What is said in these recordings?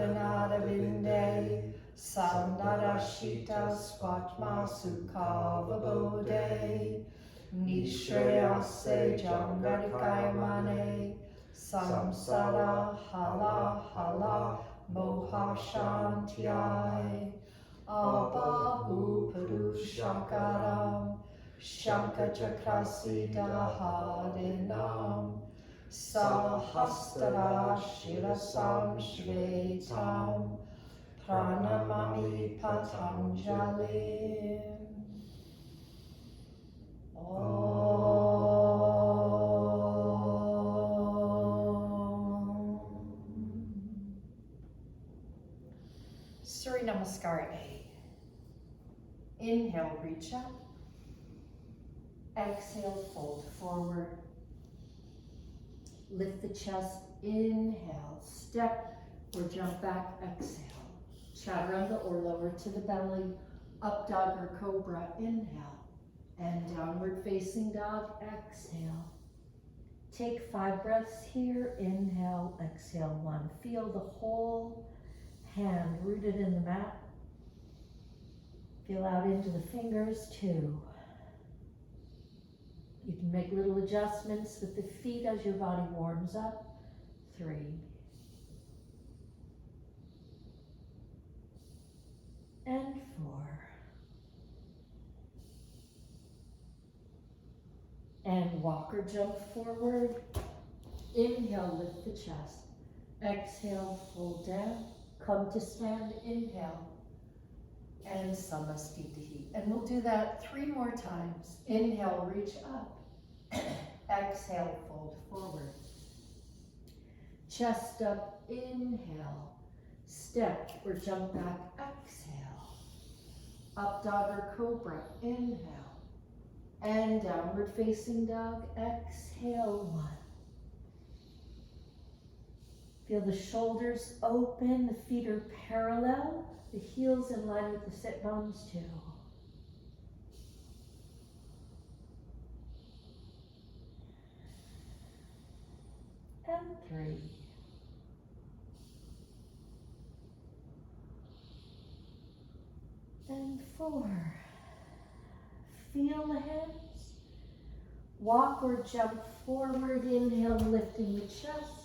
Uddiyana Vinde, Sandarashita Swatma Sukha Vabode, Nishreyase Jangadikaimane, Samsara Hala Hala Moha Shantyai, Abahu Purushakaram, Shankachakrasidahadinam, Sahastara Shirasam Shvetam, Pranamami Patanjali. Surya Namaskar A. Inhale, reach up. Exhale, fold forward. Lift the chest. Inhale, step or jump back. Exhale. Chaturanga or lower to the belly. Up dog or cobra. Inhale. And downward facing dog. Exhale. Take 5 breaths here. Inhale, exhale 1. Feel the whole hand rooted in the mat. Feel out into the fingers. 2. You can make little adjustments with the feet as your body warms up. 3. And 4. And walk or jump forward. Inhale, lift the chest. Exhale, fold down. Come to stand. Inhale. And Samastitihi. And we'll do that 3 more times. Inhale, reach up. Exhale, fold forward. Chest up. Inhale. Step or jump back. Exhale. Up dog or cobra. Inhale. And downward facing dog. Exhale, 1. Feel the shoulders open, the feet are parallel, the heels in line with the sit bones 2. And 3. And 4. Feel the hands. Walk or jump forward. Inhale, lifting the chest.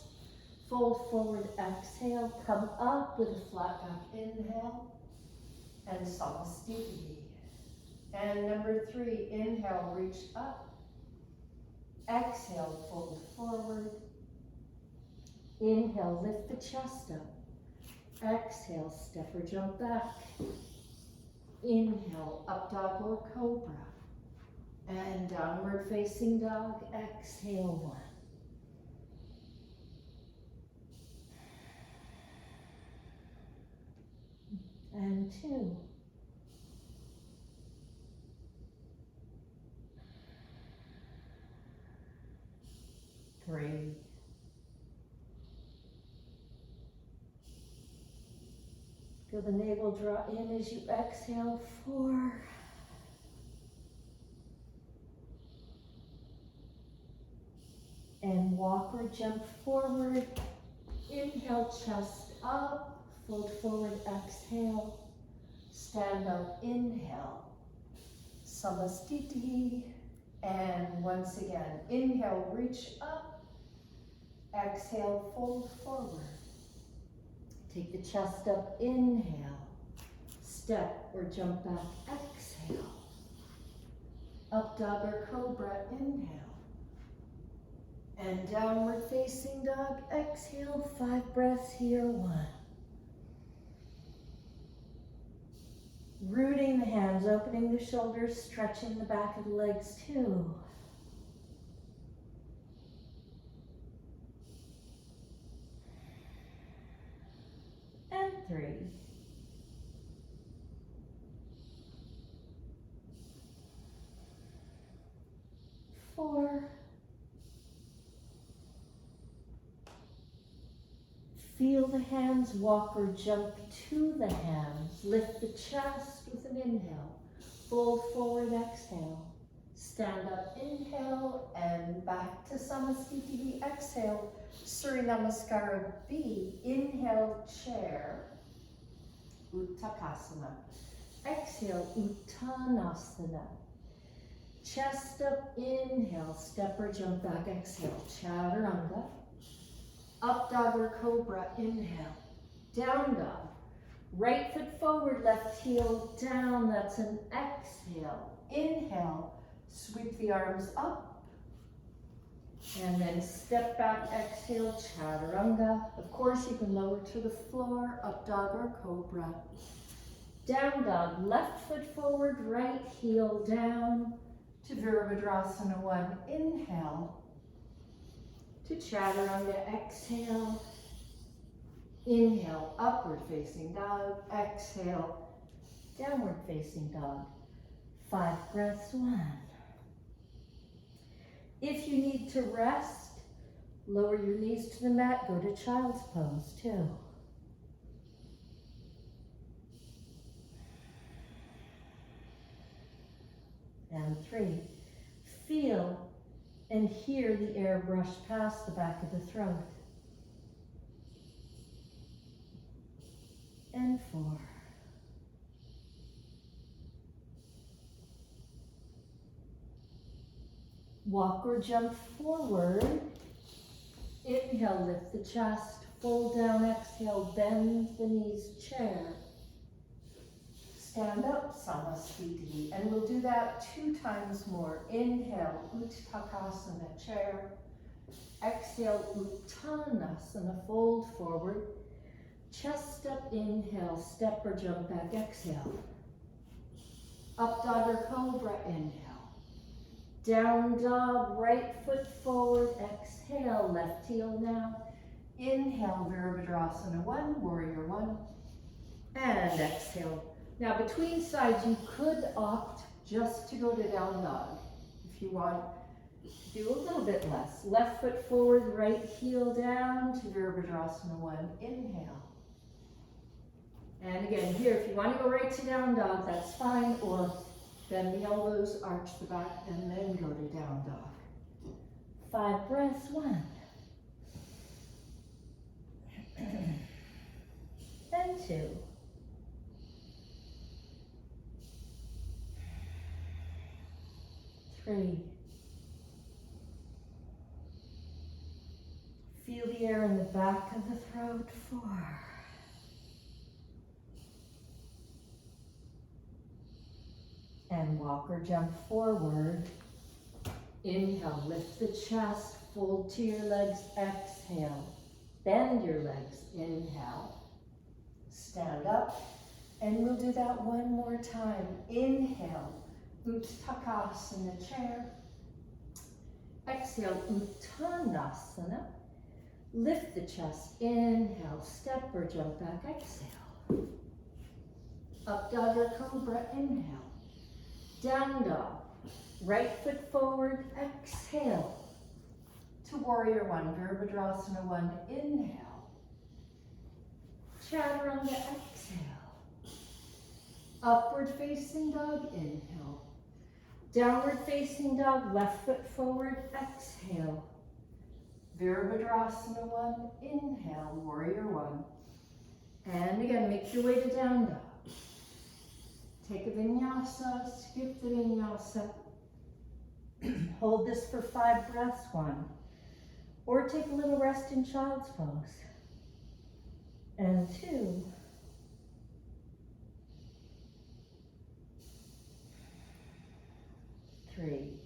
Fold forward, exhale. Come up with a flat back. Inhale. And Samastitihi. And number 3, inhale, reach up. Exhale, fold forward. Inhale, lift the chest up. Exhale, step or jump back. Inhale, up dog or cobra. And downward facing dog. Exhale, 1. And 2. Three. Feel the navel draw in as you exhale. 4. And walk or jump forward. Inhale, chest up. Fold forward, exhale. Stand up, inhale. Samastitihi. And once again, inhale, reach up. Exhale, fold forward. Take the chest up, inhale. Step or jump back, exhale. Up dog or cobra, inhale. And downward facing dog, exhale. 5 breaths here, 1. Rooting the hands, opening the shoulders, stretching the back of the legs 2. And 3. 4. Feel the hands, walk or jump to the hands. Lift the chest with an inhale. Fold forward, exhale. Stand up, inhale, and back to Samasthiti. Exhale, Surya Namaskara B. Inhale, chair, Uttakasana. Exhale, Uttanasana. Chest up, inhale, step or jump back, exhale, Chaturanga. Up dog or cobra, inhale. Down dog. Right foot forward, left heel down, that's an exhale. Inhale, sweep the arms up. And then step back, exhale, Chaturanga. Of course, you can lower to the floor, up dog or cobra. Down dog, left foot forward, right heel down to Virabhadrasana 1. Inhale to Chaturanga, exhale. Inhale, upward facing dog. Exhale, downward facing dog. 5 breaths, 1. If you need to rest, lower your knees to the mat, go to child's pose, 2. And 3. Feel and hear the air brush past the back of the throat. And 4. Walk or jump forward. Inhale, lift the chest, fold down, exhale, bend the knees, chair. Stand up, Samasthiti, and we'll do that 2 times more. Inhale, Uttakasana, chair. Exhale, Uttanasana, fold forward. Chest up, inhale, step or jump back, exhale. Up dog or cobra, inhale. Down dog, right foot forward, exhale, left heel now. Inhale, Virabhadrasana 1, warrior 1. And exhale. Now between sides, you could opt just to go to down dog. If you want, do a little bit less. Left foot forward, right heel down to Virabhadrasana 1. Inhale. And again, here, if you want to go right to down dog, that's fine, or bend the elbows, arch the back, and then go to down dog. 5 breaths, 1. And 2. Three. Feel the air in the back of the throat. 4. And walk or jump forward. Inhale, lift the chest, fold to your legs, exhale. Bend your legs, inhale. Stand up, and we'll do that 1 more time. Inhale, Uttakasana, chair. Exhale, Uttanasana. Lift the chest, inhale, step or jump back, exhale. Up dog or cobra, inhale. Down dog, right foot forward, exhale. To warrior 1, Virabhadrasana 1, inhale. Chaturanga, exhale. Upward facing dog, inhale. Downward facing dog, left foot forward, exhale. Virabhadrasana 1, inhale, warrior 1. And again, make your way to down dog. Take a vinyasa, skip the vinyasa. Hold this for 5 breaths, 1. Or take a little rest in child's pose. And 2. 3.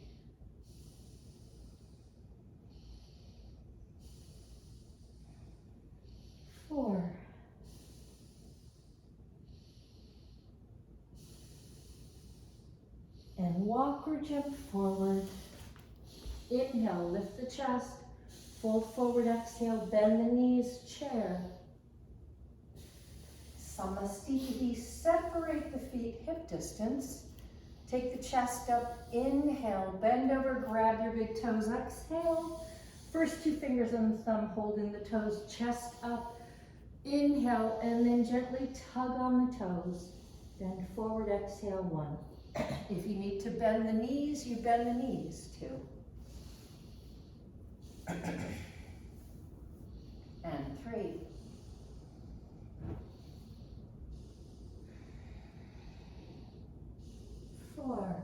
4. And walk or jump forward. Inhale, lift the chest, fold forward, exhale, bend the knees, chair. Samasthiti, separate the feet hip distance. Take the chest up, inhale, bend over, grab your big toes, exhale. First 2 fingers on the thumb, holding the toes, chest up. Inhale, and then gently tug on the toes. Bend forward, exhale, 1. If you need to bend the knees, you bend the knees too. And 3. 4.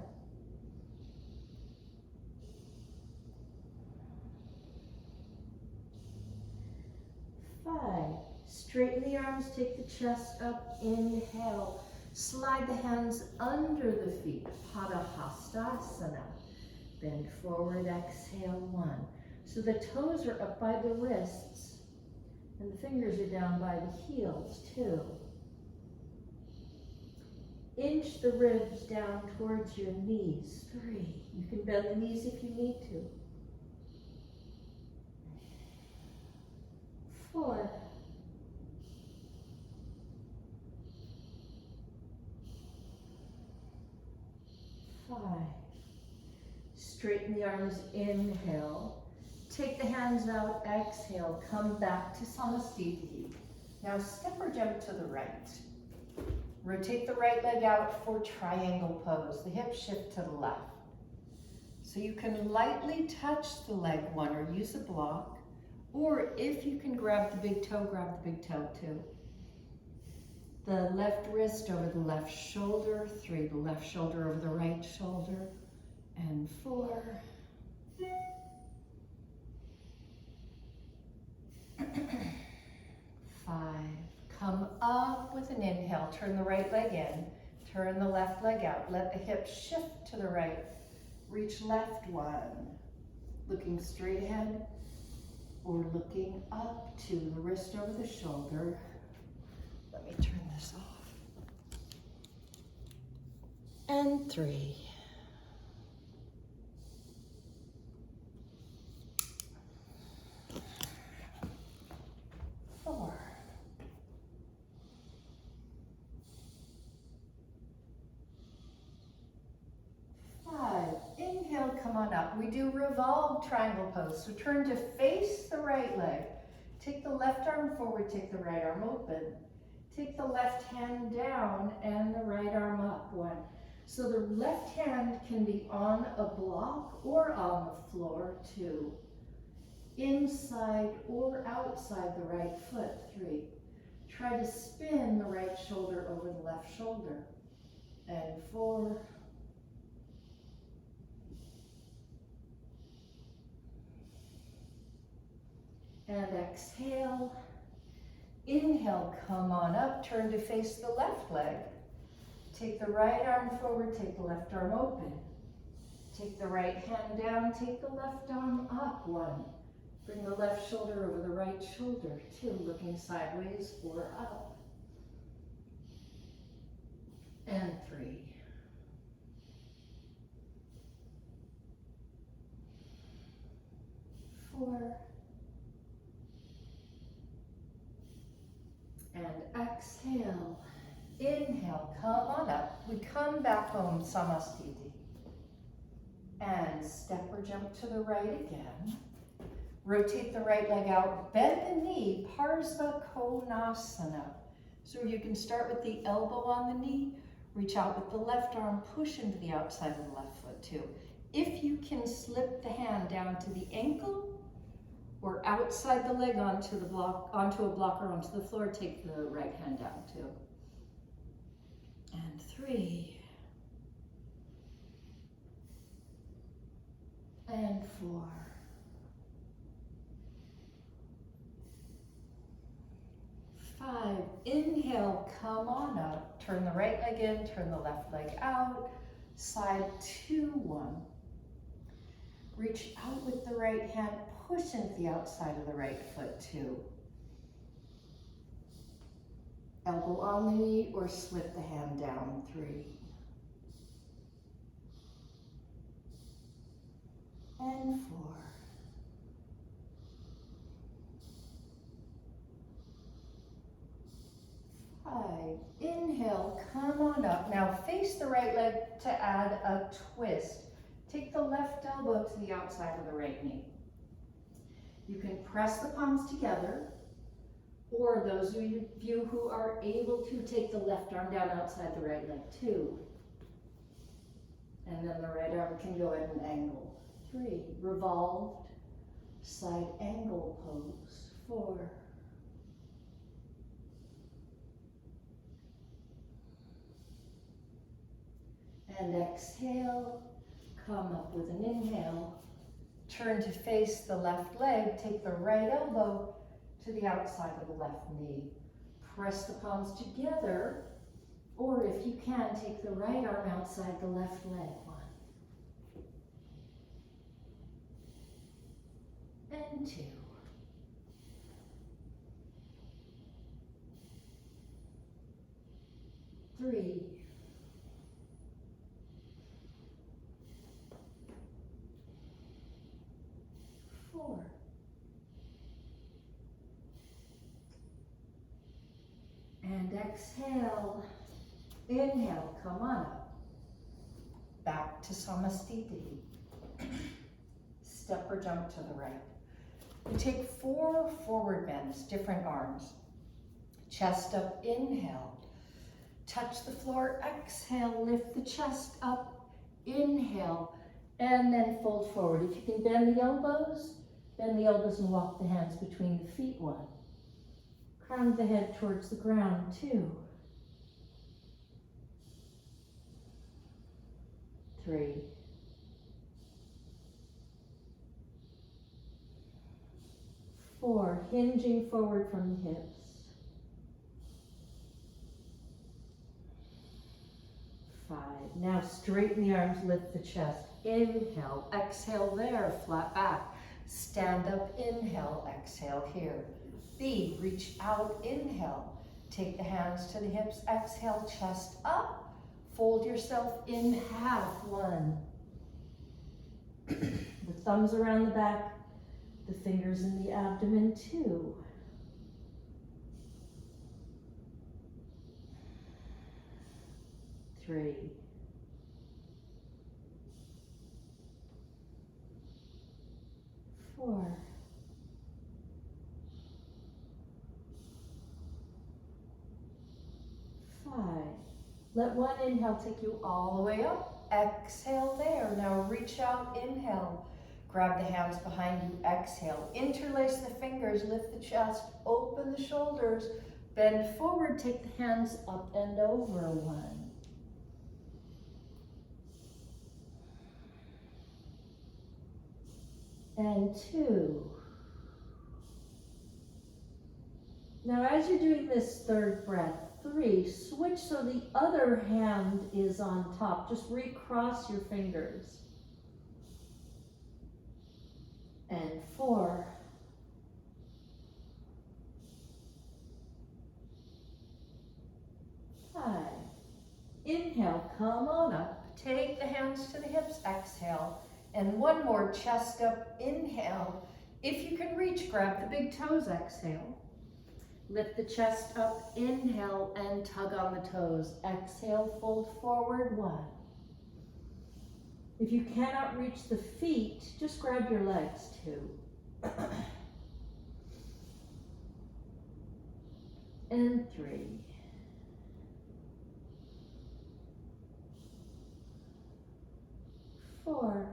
5. Straighten the arms, take the chest up, inhale. Slide the hands under the feet, Padahastasana. Bend forward, exhale, 1. So the toes are up by the wrists, and the fingers are down by the heels, 2. Inch the ribs down towards your knees, 3. You can bend the knees if you need to. 4. 5. Straighten the arms, inhale. Take the hands out, exhale. Come back to Samastiti. Now step or jump to the right. Rotate the right leg out for triangle pose. The hips shift to the left. So you can lightly touch the leg 1 or use a block. Or if you can grab the big toe, grab the big toe too. The left wrist over the left shoulder, 3, the left shoulder over the right shoulder, and 4. 5. Come up with an inhale, turn the right leg in, turn the left leg out, let the hips shift to the right, reach left 1, looking straight ahead, or looking up to the wrist over the shoulder. Let me turn this off. And 3. 4. 5. Inhale, come on up. We do revolve triangle pose. So turn to face the right leg. Take the left arm forward, take the right arm open. Take the left hand down and the right arm up, 1. So the left hand can be on a block or on the floor, 2. Inside or outside the right foot, 3. Try to spin the right shoulder over the left shoulder, and 4. And exhale. Inhale, come on up, turn to face the left leg. Take the right arm forward, take the left arm open. Take the right hand down, take the left arm up, 1. Bring the left shoulder over the right shoulder, 2, looking sideways or up. And 3. 4. And exhale. Inhale, come on up. We come back home, Samastiti. And step or jump to the right again. Rotate the right leg out, bend the knee, Parsva Konasana. So you can start with the elbow on the knee, reach out with the left arm, push into the outside of the left foot too. If you can slip the hand down to the ankle or outside the leg onto a block or onto the floor, take the right hand down too. And 3. And 4. 5. Inhale, come on up. Turn the right leg in, turn the left leg out. Side 2, 1. Reach out with the right hand, push into the outside of the right foot 2. Elbow on the knee or slip the hand down, 3. And 4. 5. Inhale, come on up. Now face the right leg to add a twist. Take the left elbow to the outside of the right knee. You can press the palms together, or those of you who are able to, take the left arm down outside the right leg too. And then the right arm can go at an angle. 3, revolved side angle pose. 4, and exhale, come up with an inhale, turn to face the left leg, take the right elbow to the outside of the left knee. Press the palms together, or if you can, take the right arm outside the left leg. 1, and 2, 3, 4, and exhale. Inhale, come on up. Back to Samastiti. Step or jump to the right. You take 4 forward bends, different arms. Chest up, inhale. Touch the floor, exhale, lift the chest up, inhale, and then fold forward. If you can bend the elbows and walk the hands between the feet. 1. Crown of the head towards the ground. 2, 3, 4, hinging forward from the hips. 5, now straighten the arms, lift the chest. Inhale, exhale there, flat back. Stand up, inhale, exhale here. B, reach out, inhale. Take the hands to the hips, exhale, chest up. Fold yourself in half. 1. The thumbs around the back, the fingers in the abdomen. 2. 3. 4. 5. Let one inhale take you all the way up. Exhale there. Now reach out, inhale. Grab the hands behind you, exhale. Interlace the fingers, lift the chest, open the shoulders, bend forward, take the hands up and over. 1. And 2. Now as you're doing this third breath, 3, switch so the other hand is on top. Just recross your fingers. And 4. 5. Inhale, come on up. Take the hands to the hips, exhale. And one more, chest up, inhale. If you can reach, grab the big toes, exhale. Lift the chest up, inhale, and tug on the toes. Exhale, fold forward. 1. If you cannot reach the feet, just grab your legs. 2. And 3. 4.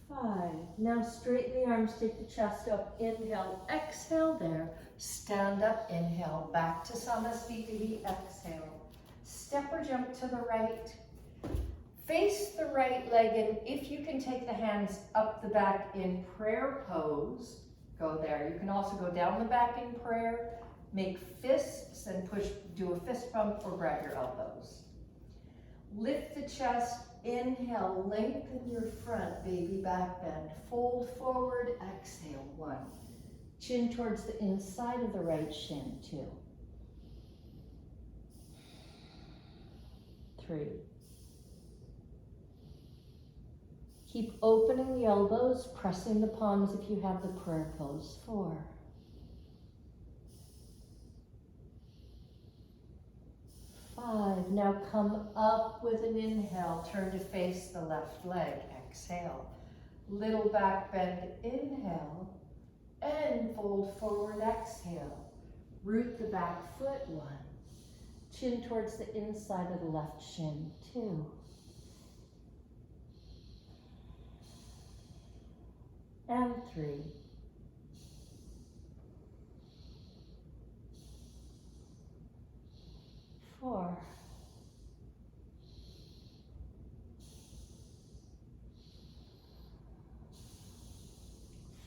5. Now straighten the arms, take the chest up, inhale, exhale there. Stand up, inhale, back to Samastiti, exhale. Step or jump to the right. Face the right leg in. If you can take the hands up the back in prayer pose, go there. You can also go down the back in prayer, make fists and push, do a fist bump or grab your elbows. Lift the chest, inhale, lengthen your front, baby back bend. Fold forward, exhale, 1. Chin towards the inside of the right shin, 2. 3. Keep opening the elbows, pressing the palms if you have the prayer pose, 4. 5. Now come up with an inhale. Turn to face the left leg. Exhale. Little back bend. Inhale. And fold forward. Exhale. Root the back foot, 1. Chin towards the inside of the left shin, 2. And 3. 4.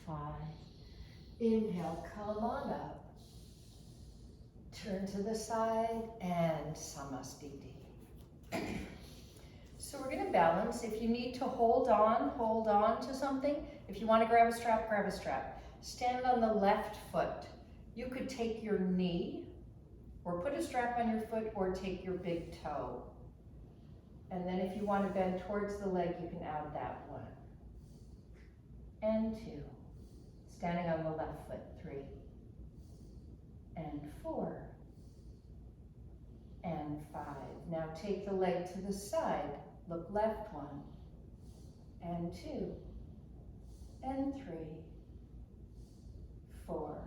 5. Inhale, come on up. Turn to the side and Samastiti. So we're going to balance. If you need to hold on to something. If you want to grab a strap, grab a strap. Stand on the left foot. You could take your knee or put a strap on your foot or take your big toe. And then if you want to bend towards the leg, you can add that 1. And 2. Standing on the left foot, 3. And 4. And 5. Now take the leg to the side. Look left, 1. And 2. And 3. 4.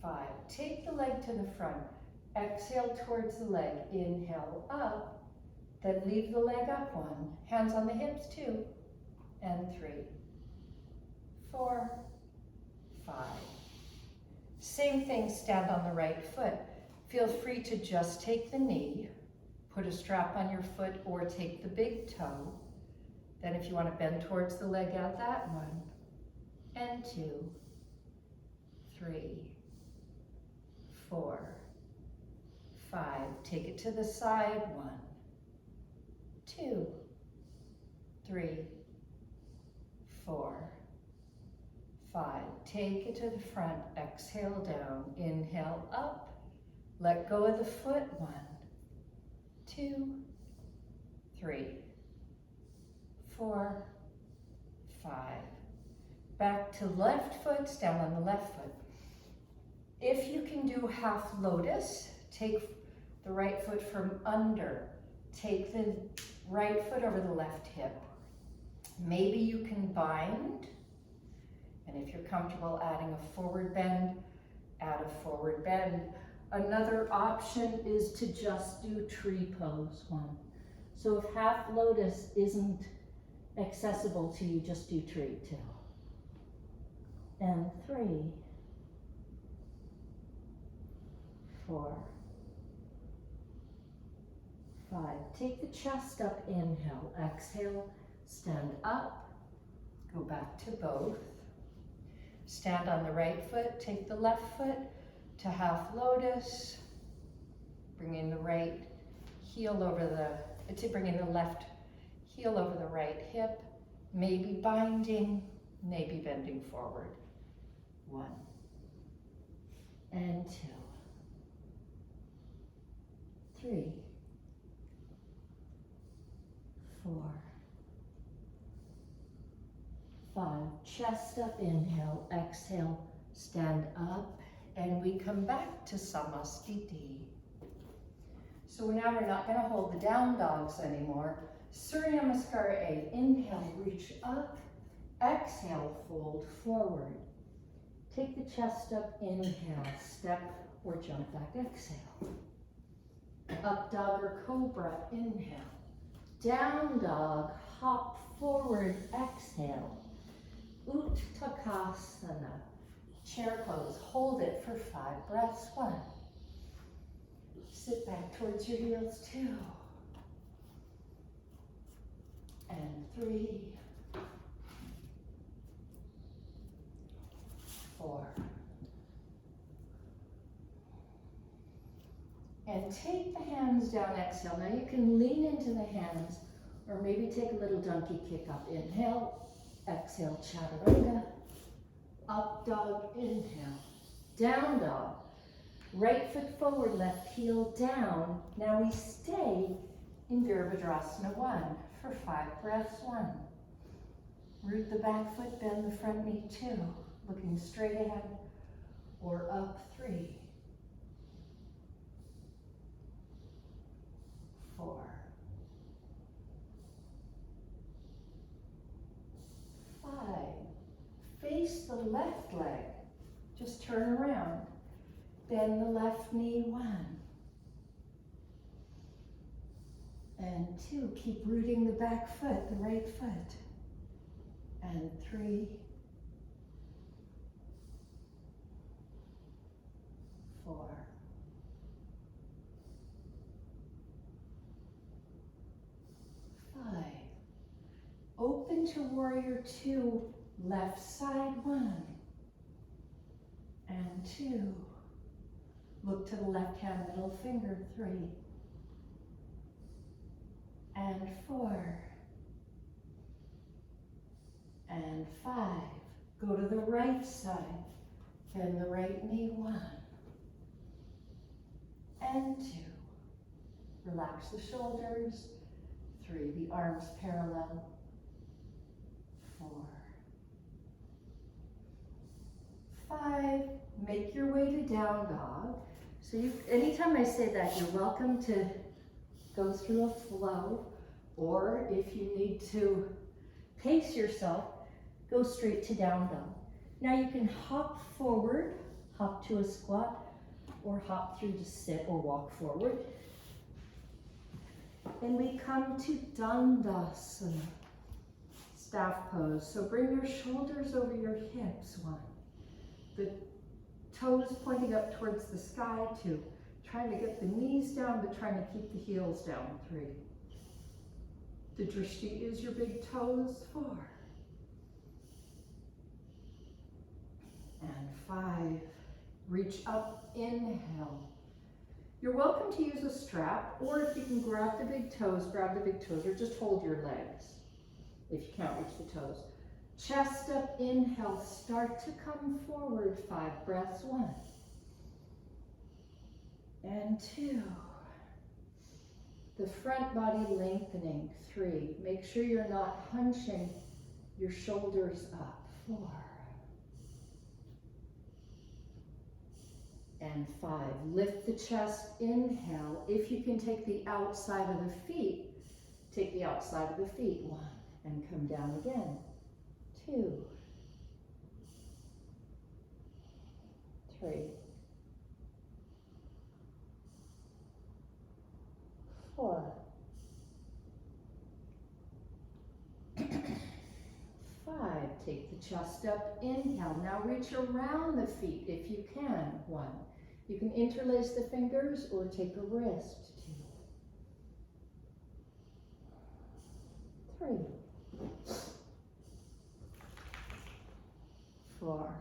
5. Take the leg to the front. Exhale towards the leg. Inhale up. Then leave the leg up, 1. Hands on the hips, 2. And 3. 4. 5. Same thing, stand on the right foot. Feel free to just take the knee, put a strap on your foot or take the big toe. Then if you want to bend towards the leg, add that 1. And 2. 3. 4. 5. Take it to the side, 1. 2. 3. 4. 5. Take it to the front, exhale down, inhale up. Let go of the foot, 1, 2, 3, 4, 5. Back to left foot, stand on the left foot. If you can do half lotus, take the right foot from under. Take the right foot over the left hip. Maybe you can bind, and if you're comfortable adding a forward bend, add a forward bend. Another option is to just do tree pose, 1. So if half lotus isn't accessible to you, just do tree, 2. And 3, 4, 5. Take the chest up, inhale, exhale, stand up, go back to both. Stand on the right foot, take the left foot to half lotus, bringing the right heel over bringing the left heel over the right hip, maybe binding, maybe bending forward. 1 and 2, 3, 4, 5. Chest up, inhale, exhale, stand up. And we come back to Samastiti. So now we're not going to hold the down dogs anymore. Surya Namaskar A. Inhale, reach up. Exhale, fold forward. Take the chest up, inhale, step or jump back, exhale. Up dog or cobra, inhale. Down dog, hop forward, exhale. Uttakasana. Chair pose, hold it for 5 breaths, 1. Sit back towards your heels, 2. And 3. 4. And take the hands down, exhale. Now you can lean into the hands or maybe take a little donkey kick up. Inhale, exhale, chaturanga. Up dog, inhale. Down dog. Right foot forward, left heel down. Now we stay in Virabhadrasana 1 for 5 breaths, 1. Root the back foot, bend the front knee, 2. Looking straight ahead or up, 3. 4. 5. Face the left leg. Just turn around. Bend the left knee, 1. And 2, keep rooting the back foot, the right foot. And 3, 4, 5. Open to warrior 2, left side, 1. And 2. Look to the left hand middle finger, 3. And 4. And 5. Go to the right side. Bend the right knee, 1. And 2. Relax the shoulders. 3. The arms parallel. 4. 5. Make your way to down dog. So anytime I say that, you're welcome to go through a flow, or if you need to pace yourself, go straight to down dog. Now you can hop forward, hop to a squat, or hop through to sit or walk forward. Then we come to Dandasana, staff pose. So bring your shoulders over your hips, 1. The toes pointing up towards the sky, 2. Trying to get the knees down, but trying to keep the heels down, 3. The drishti is your big toes, 4. And 5. Reach up, inhale. You're welcome to use a strap, or if you can grab the big toes, or just hold your legs if you can't reach the toes. Chest up, inhale, start to come forward, 5 breaths, 1. And 2. The front body lengthening, 3. Make sure you're not hunching your shoulders up, 4. And 5. Lift the chest, inhale. If you can take the outside of the feet, take the outside of the feet, 1. And come down again, 2. 3. 4. 5. Take the chest up, inhale. Now reach around the feet if you can, 1. You can interlace the fingers or take a wrist, 2. 3. 4.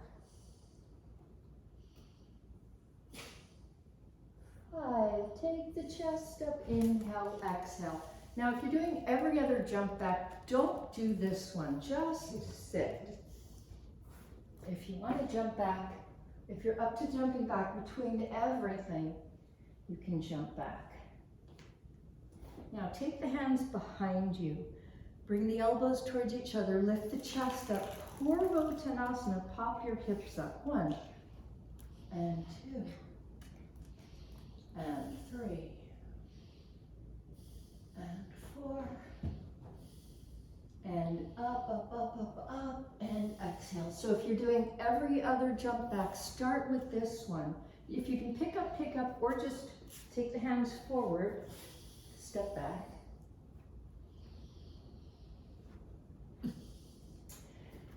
5. Take the chest up, inhale, exhale. Now, if you're doing every other jump back, don't do this one. Just sit. If you want to jump back, if you're up to jumping back between everything, you can jump back. Now, take the hands behind you. Bring the elbows towards each other. Lift the chest up. Purvottanasana. Pop your hips up. 1 and 2 and 3 and 4 and up, and exhale. So if you're doing every other jump back, start with this one. If you can pick up, or just take the hands forward, step back.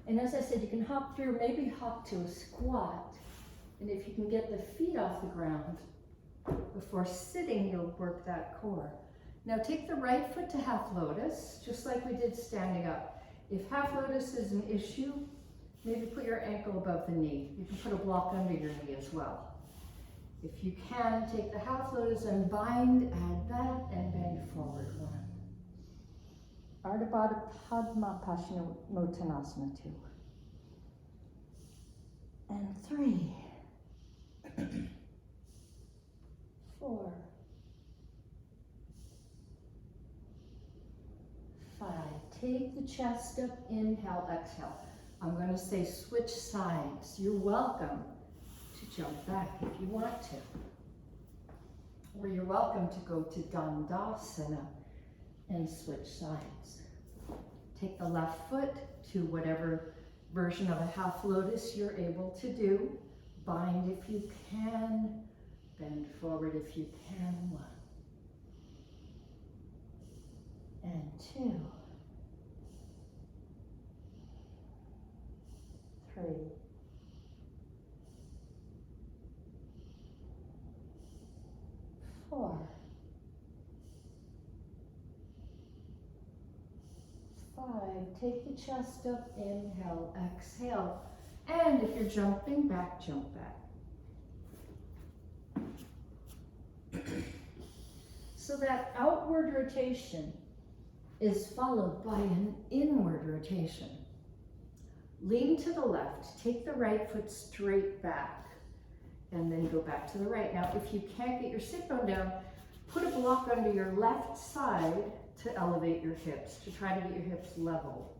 And as I said, you can hop through, maybe hop to a squat. And if you can get the feet off the ground before sitting, you'll work that core. Now take the right foot to half lotus, just like we did standing up. If half lotus is an issue, maybe put your ankle above the knee. You can put a block under your knee as well. If you can, take the half lotus and bind, add that, and bend forward, 1. Ardha Baddha Padma Paschimottanasana, 2. And 3. 4. 5. Take the chest up, inhale, exhale. I'm going to say switch sides. You're welcome to jump back if you want to. Or you're welcome to go to Dandasana and switch sides. Take the left foot to whatever version of a half lotus you're able to do. Bind if you can. Bend forward if you can. 1. And 2. 3. 4. 5. Take the chest up, inhale, exhale. And if you're jumping back, jump back. So that outward rotation is followed by an inward rotation. Lean to the left, take the right foot straight back, and then go back to the right. Now, if you can't get your sit bone down, put a block under your left side to elevate your hips, to try to get your hips level.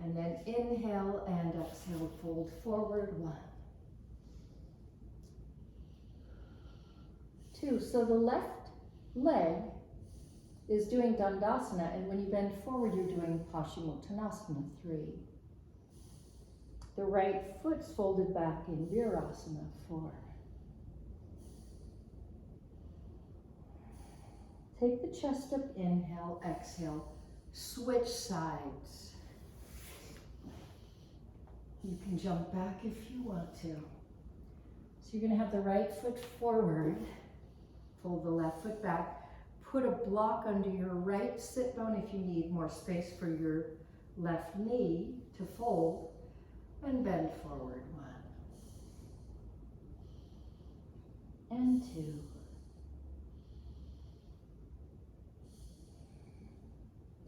And then inhale and exhale, fold forward. 1. 2. So the left leg is doing Dandasana, and when you bend forward, you're doing Paschimottanasana. 3. The right foot's folded back in Virasana. 4. Take the chest up, inhale, exhale, switch sides. You can jump back if you want to. So you're gonna have the right foot forward, fold the left foot back, put a block under your right sit bone if you need more space for your left knee to fold, and bend forward. 1. And 2.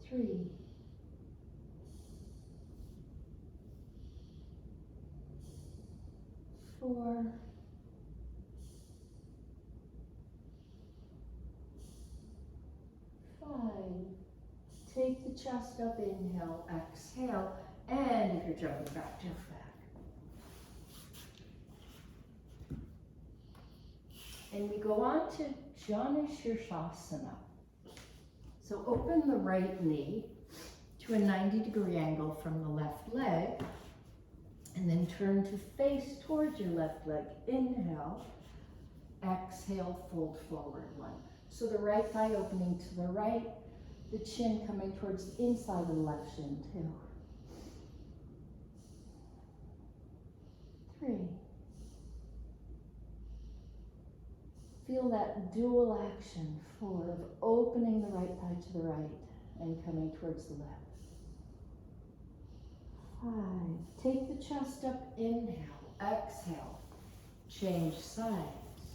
3. 4. 5. Take the chest up, inhale, exhale, and if you're jumping back, jump back. And we go on to Janu Shirshasana. So open the right knee to a 90-degree angle from the left leg, and then turn to face towards your left leg. Inhale, exhale, fold forward. 1. So the right thigh opening to the right, the chin coming towards the inside of the left shin. 2. 3. Feel that dual action. 4, of opening the right thigh to the right and coming towards the left. 5. Take the chest up, inhale, exhale, change sides.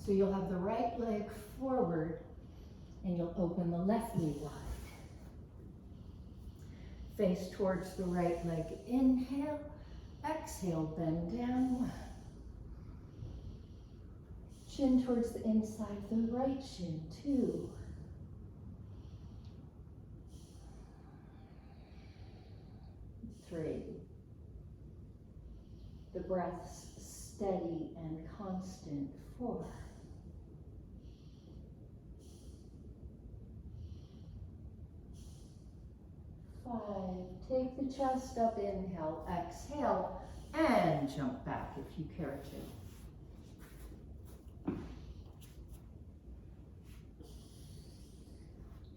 So you'll have the right leg forward and you'll open the left knee wide. Face towards the right leg, inhale, exhale, bend down. 1. Chin towards the inside of the right shin. 2. 3. The breath's steady and constant. 4. 5. Take the chest up, inhale, exhale, and jump back if you care to.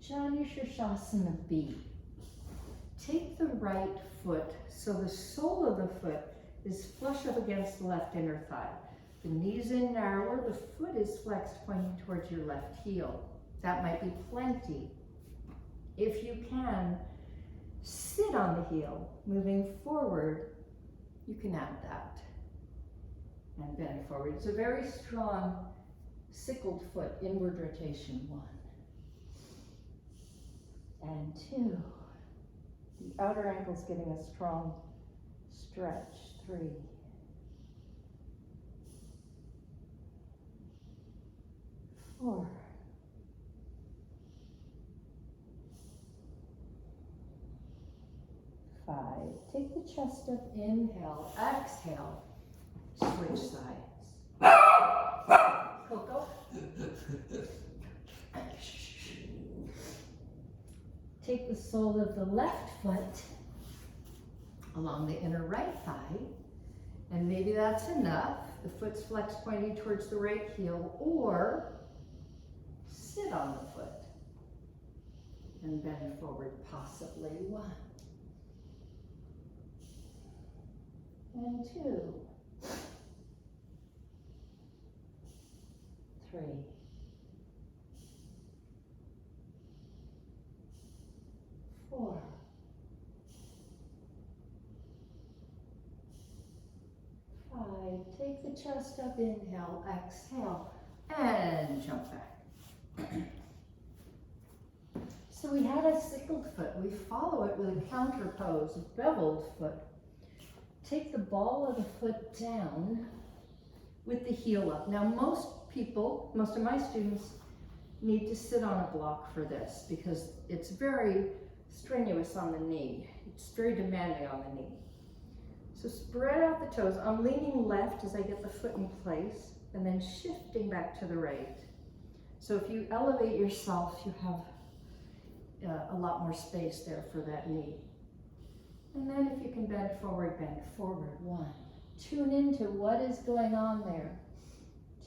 Janu Shirshasana B. Take the right foot so the sole of the foot is flush up against the left inner thigh. The knee's in narrower, the foot is flexed pointing towards your left heel. That might be plenty. If you can, sit on the heel, moving forward, you can add that. And bend forward. It's a very strong sickled foot, inward rotation. 1. And 2. The outer ankle's getting a strong stretch. 3. 4. 5. Take the chest up, inhale, exhale, switch sides. Coco. Take the sole of the left foot along the inner right thigh. And maybe that's enough. The foot's flexed pointing towards the right heel, or sit on the foot and bend forward, possibly 1 and 2, 3, 4, 5. Take the chest up, inhale, exhale, and jump back. So we had a sickled foot. We follow it with a counter pose, a beveled foot. Take the ball of the foot down with the heel up. Now most of my students need to sit on a block for this because it's very strenuous on the knee. It's very demanding on the knee. So spread out the toes. I'm leaning left as I get the foot in place and then shifting back to the right. So if you elevate yourself, you have a lot more space there for that knee. And then if you can bend forward, 1. Tune into what is going on there.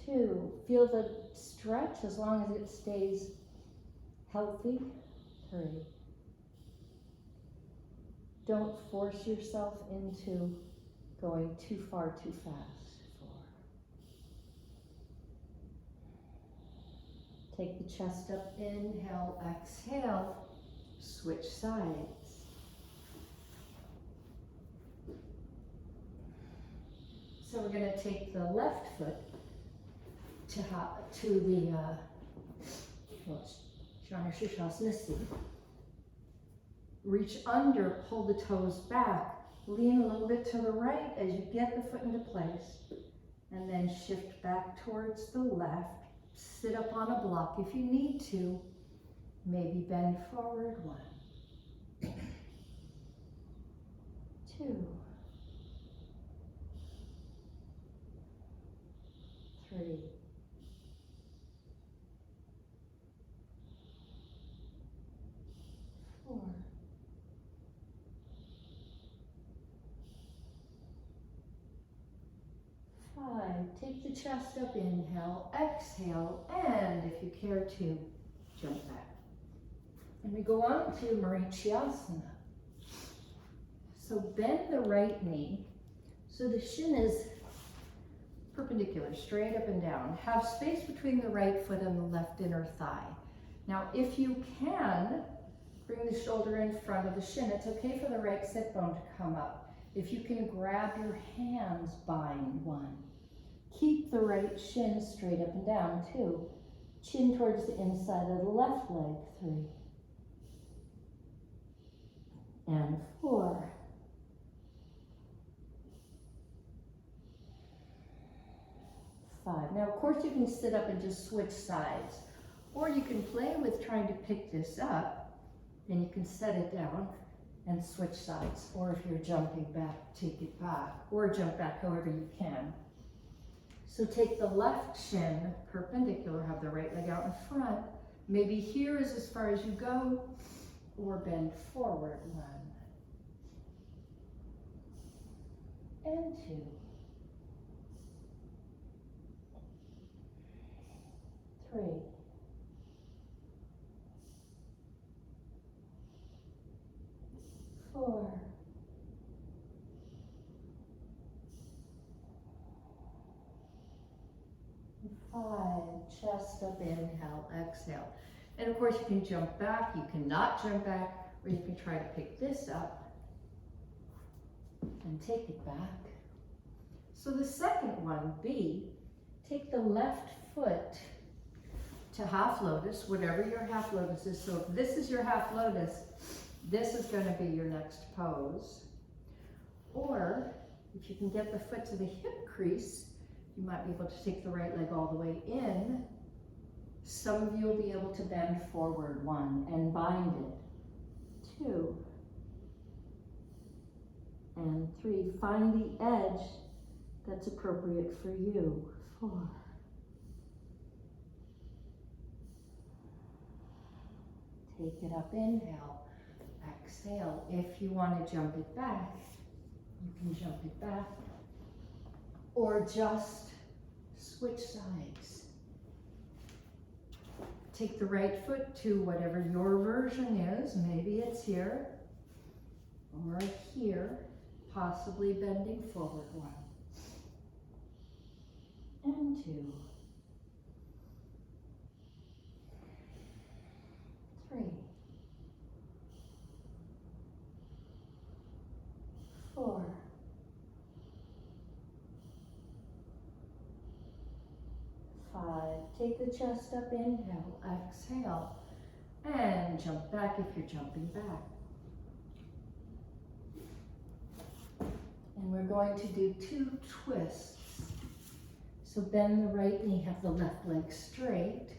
2, feel the stretch as long as it stays healthy. 3. Don't force yourself into going too far too fast. 4. Take the chest up, inhale, exhale, switch sides. So we're going to take the left foot to the Janu Shirshasana seat. Reach under, pull the toes back, lean a little bit to the right as you get the foot into place, and then shift back towards the left. Sit up on a block if you need to. Maybe bend forward. 1, 2, 3, 4, 5. Take the chest up, inhale, exhale, and if you care to, jump back. And we go on to Marichyasana. So bend the right knee so the shin is perpendicular, straight up and down. Have space between the right foot and the left inner thigh. Now, if you can, bring the shoulder in front of the shin. It's okay for the right sit bone to come up. If you can grab your hands, bind. 1. Keep the right shin straight up and down. 2. Chin towards the inside of the left leg. 3. And 4. 5. Now, of course, you can sit up and just switch sides, or you can play with trying to pick this up, and you can set it down and switch sides, or if you're jumping back, take it back, or jump back however you can. So take the left shin perpendicular, have the right leg out in front. Maybe here is as far as you go, or bend forward. 1 and 2. 3. 4. 5. Chest up, inhale, exhale. And of course you can jump back, you cannot jump back, or you can try to pick this up and take it back. So the second one, B, take the left foot to half lotus, whatever your half lotus is. So if this is your half lotus, this is going to be your next pose. Or if you can get the foot to the hip crease, you might be able to take the right leg all the way in. Some of you will be able to bend forward. 1 and bind it. 2 and 3. Find the edge that's appropriate for you. 4. Take it up, inhale, exhale. If you want to jump it back, You can jump it back or just switch sides. Take the right foot to whatever your version is. Maybe it's here or here, possibly bending forward. 1 and 2, 3, 4, 5. Take the chest up, inhale, exhale, and jump back if you're jumping back. And we're going to do 2 twists. So bend the right knee, have the left leg straight.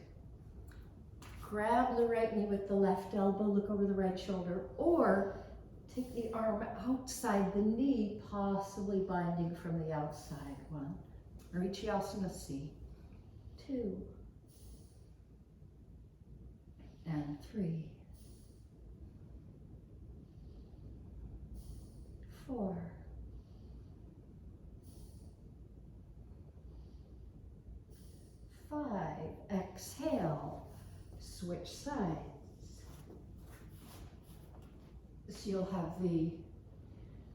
Grab the right knee with the left elbow, look over the right shoulder, or take the arm outside the knee, possibly binding from the outside. 1, Arichiyasana C. 2, and 3, 4, 5. Exhale, switch sides. So you'll have the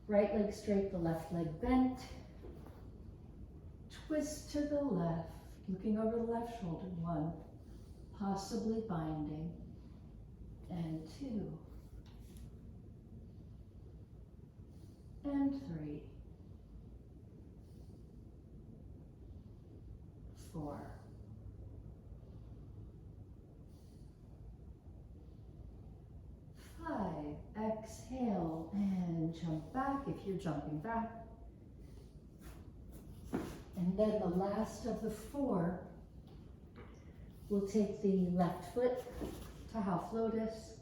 right leg straight, the left leg bent. Twist to the left, looking over the left shoulder. 1, possibly binding, and 2, and 3, 4, 5. Exhale and jump back if you're jumping back. And then the last of the 4, we'll take the left foot to half lotus,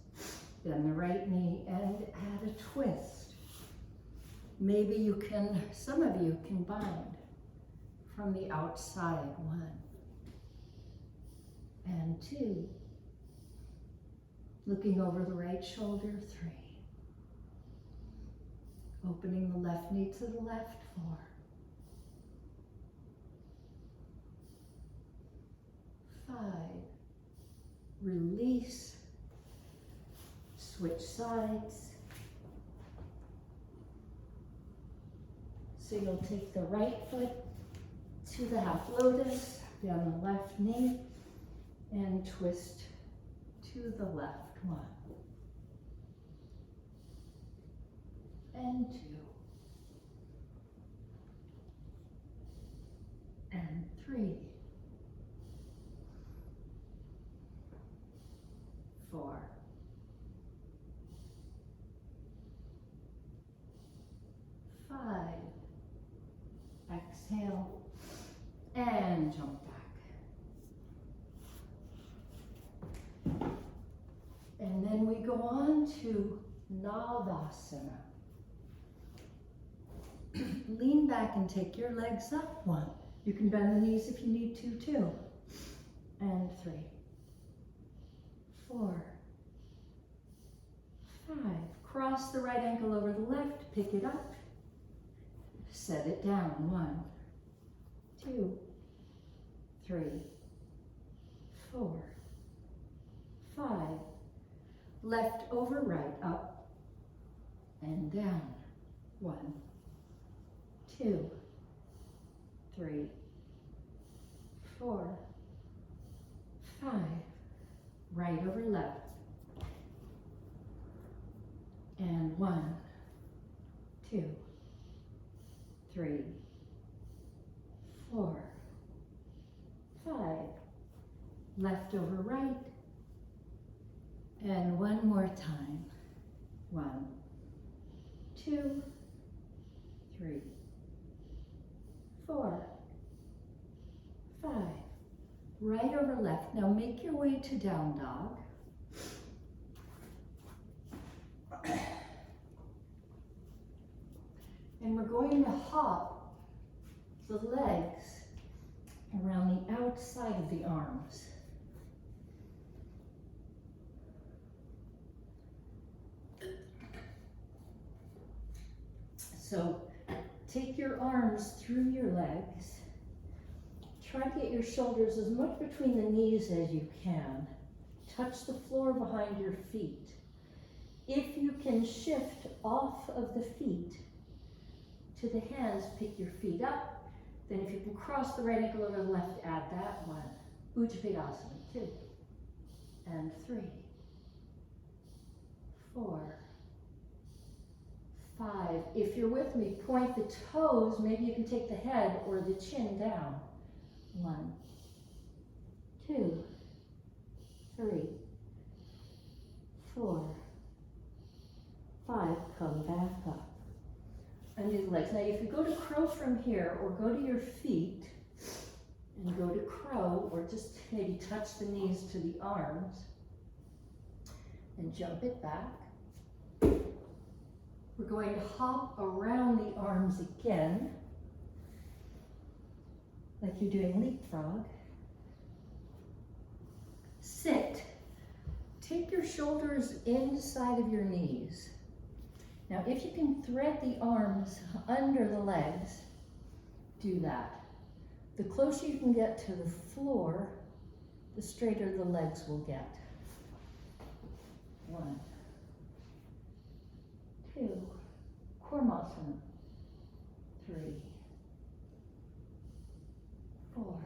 then the right knee, and add a twist. Maybe you can, some of you can bind from the outside. 1 and 2. Looking over the right shoulder. 3. Opening the left knee to the left. 4. 5. Release. Switch sides. So you'll take the right foot to the half lotus, down the left knee, and twist to the left. 1 and 2 and 3, 4, 5. Exhale and jump back. And then we go on to Navasana. Lean back and take your legs up. 1. You can bend the knees if you need to, 2. And 3, 4, 5. Cross the right ankle over the left, pick it up, set it down. 1, 2, 3, 4, 5. Left over right, up and down. 1, 2, 3, 4, 5. Right over left. And 1, 2, 3, 4, 5. Left over right. And 1 more time. 1, 2, 3, 4, 5. Right over left. Now make your way to down dog. And we're going to hop the legs around the outside of the arms. So Take your arms through your legs. Try to get your shoulders as much between the knees as you can. Touch the floor behind your feet. If you can shift off of the feet to the hands, pick your feet up. Then if you can cross the right ankle over the left, add that one. Uttanasana, 2 and 3, 4, 5. If you're with me, point the toes. Maybe you can take the head or the chin down. 1, 2, 3, 4, 5. Come back up. Undo the legs. Now if you go to crow from here, or go to your feet and go to crow, or just maybe touch the knees to the arms and jump it back. We're going to hop around the arms again, like you're doing leapfrog. Sit. Take your shoulders inside of your knees. Now, if you can thread the arms under the legs, do that. The closer you can get to the floor, the straighter the legs will get. 1, 2, Kurmasana, 3, 4,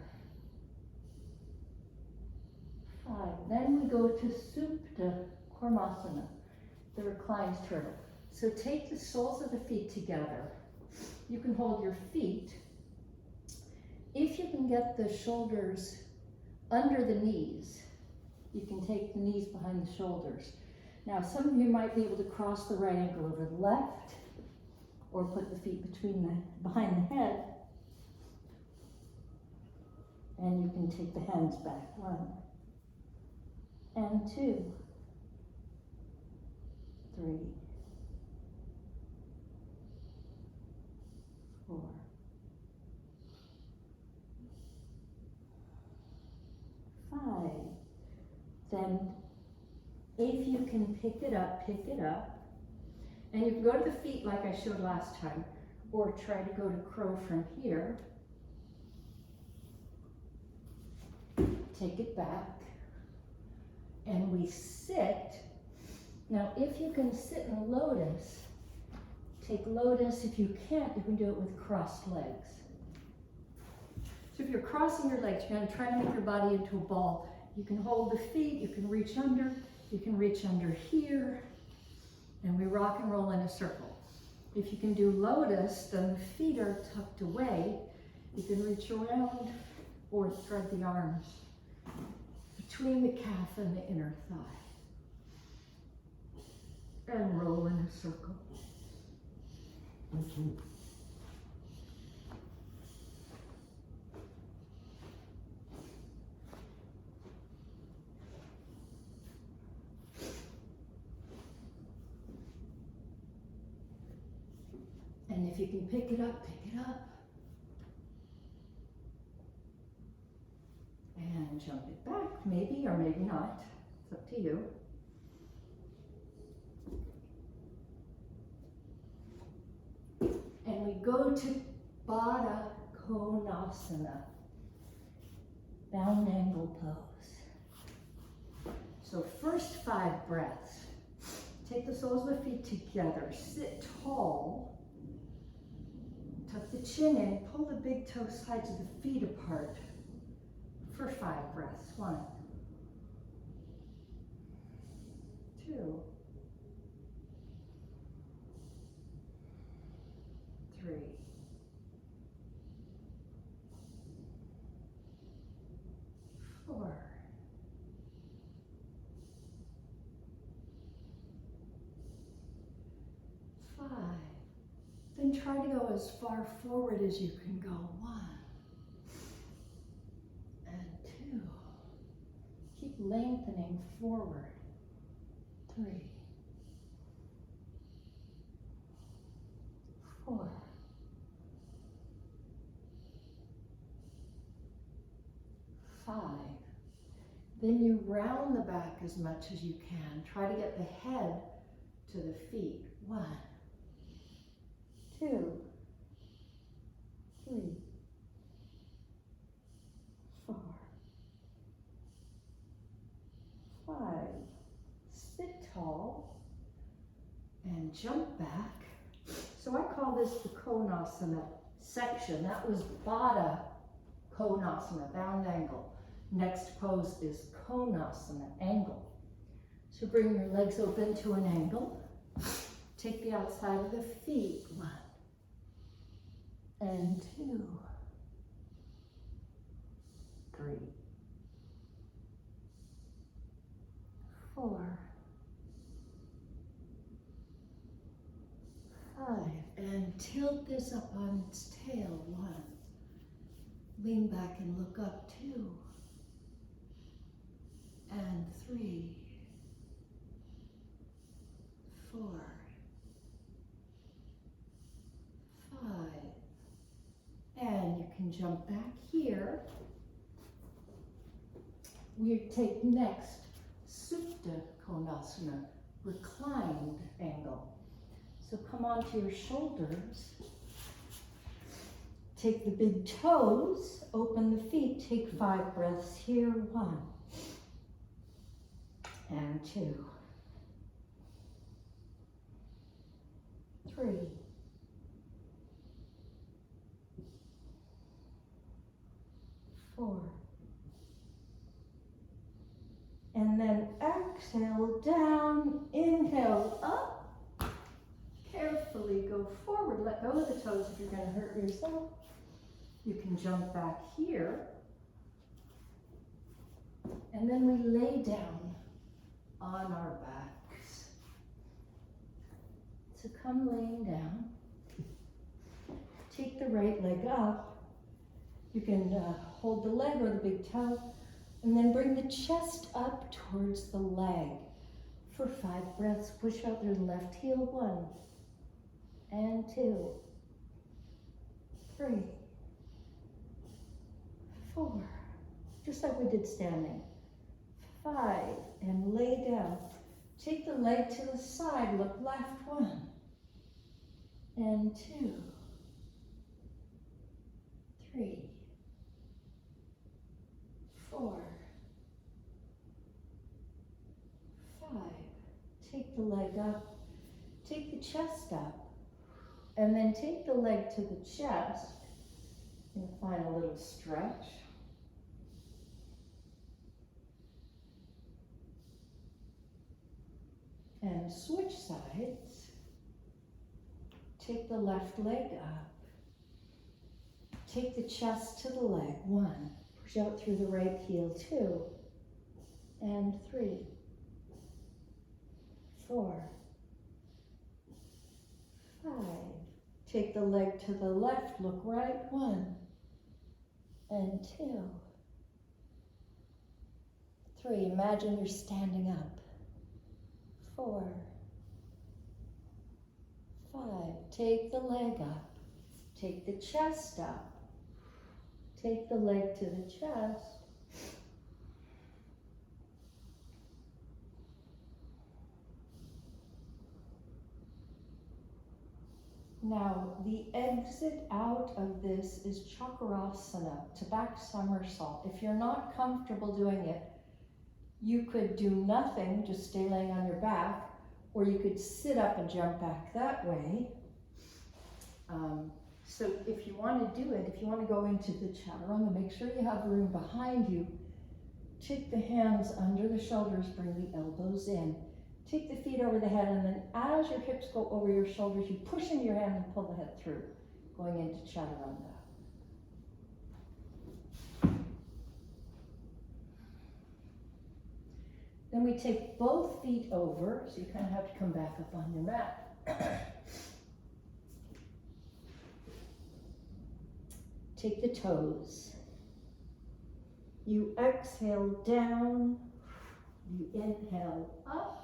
5. Then we go to Supta Kurmasana, the reclined turtle. So take the soles of the feet together. You can hold your feet. If you can get the shoulders under the knees, you can take the knees behind the shoulders. Now, some of you might be able to cross the right ankle over the left, or put the feet behind the head, and you can take the hands back. 1 and 2, 3, 4, 5. Then, if you can pick it up, and you can go to the feet like I showed last time, or try to go to crow from here. Take it back, and we sit. Now, if you can sit in lotus, take lotus. If you can't, you can do it with crossed legs. So if you're crossing your legs, you're going to try to make your body into a ball. You can hold the feet, you can reach under here, and we rock and roll in a circle. If you can do lotus, then the feet are tucked away. You can reach around or thread the arms between the calf and the inner thigh, and roll in a circle. And if you can pick it up, pick it up. And jump it back, maybe or maybe not. It's up to you. And we go to Baddha Konasana, bound angle pose. So first 5 breaths. Take the soles of the feet together, sit tall. Tuck the chin in, pull the big toe sides of the feet apart for 5 breaths. 1, 2, 3, 4, 5. Then try to go as far forward as you can go. 1 and 2. Keep lengthening forward. 3, 4, 5. Then you round the back as much as you can. Try to get the head to the feet. 1, 2, and jump back. So I call this the Konasana section. That was Baddha Konasana, bound angle. Next pose is Konasana, angle. So bring your legs open to an angle. Take the outside of the feet, 1 and 2, 3, 4, 5, and tilt this up on its tail, 1. Lean back and look up, 2, and 3, 4, 5, and you can jump back here. We take next Supta Konasana, reclined angle. So come onto your shoulders, take the big toes, open the feet, take 5 breaths here, 1, and 2, 3, 4, and then exhale down, inhale up. Carefully go forward, let go of the toes if you're going to hurt yourself. You can jump back here. And then we lay down on our backs. So come laying down. Take the right leg up. You can hold the leg or the big toe. And then bring the chest up towards the leg. For 5 breaths, push out through the left heel, 1. And 2, 3, 4, just like we did standing. 5, and lay down. Take the leg to the side, look left, 1, and 2, 3, 4, 5. Take the leg up, take the chest up. And then take the leg to the chest and find a little stretch. And switch sides. Take the left leg up. Take the chest to the leg, 1. Push out through the right heel, 2. And 3, 4, 5. Take the leg to the left, look right, 1, and 2, 3. Imagine you're standing up. 4, 5. Take the leg up. Take the chest up. Take the leg to the chest. Now, the exit out of this is Chakrasana, to back somersault. If you're not comfortable doing it, you could do nothing, just stay laying on your back, or you could sit up and jump back that way. So if you want to do it, if you want to go into the Chaturanga, make sure you have room behind you. Take the hands under the shoulders, bring the elbows in. Take the feet over the head, and then as your hips go over your shoulders, you push into your hand and pull the head through, going into Chaturanga. Then we take both feet over, so you kind of have to come back up on your mat. Take the toes. You exhale down, you inhale up.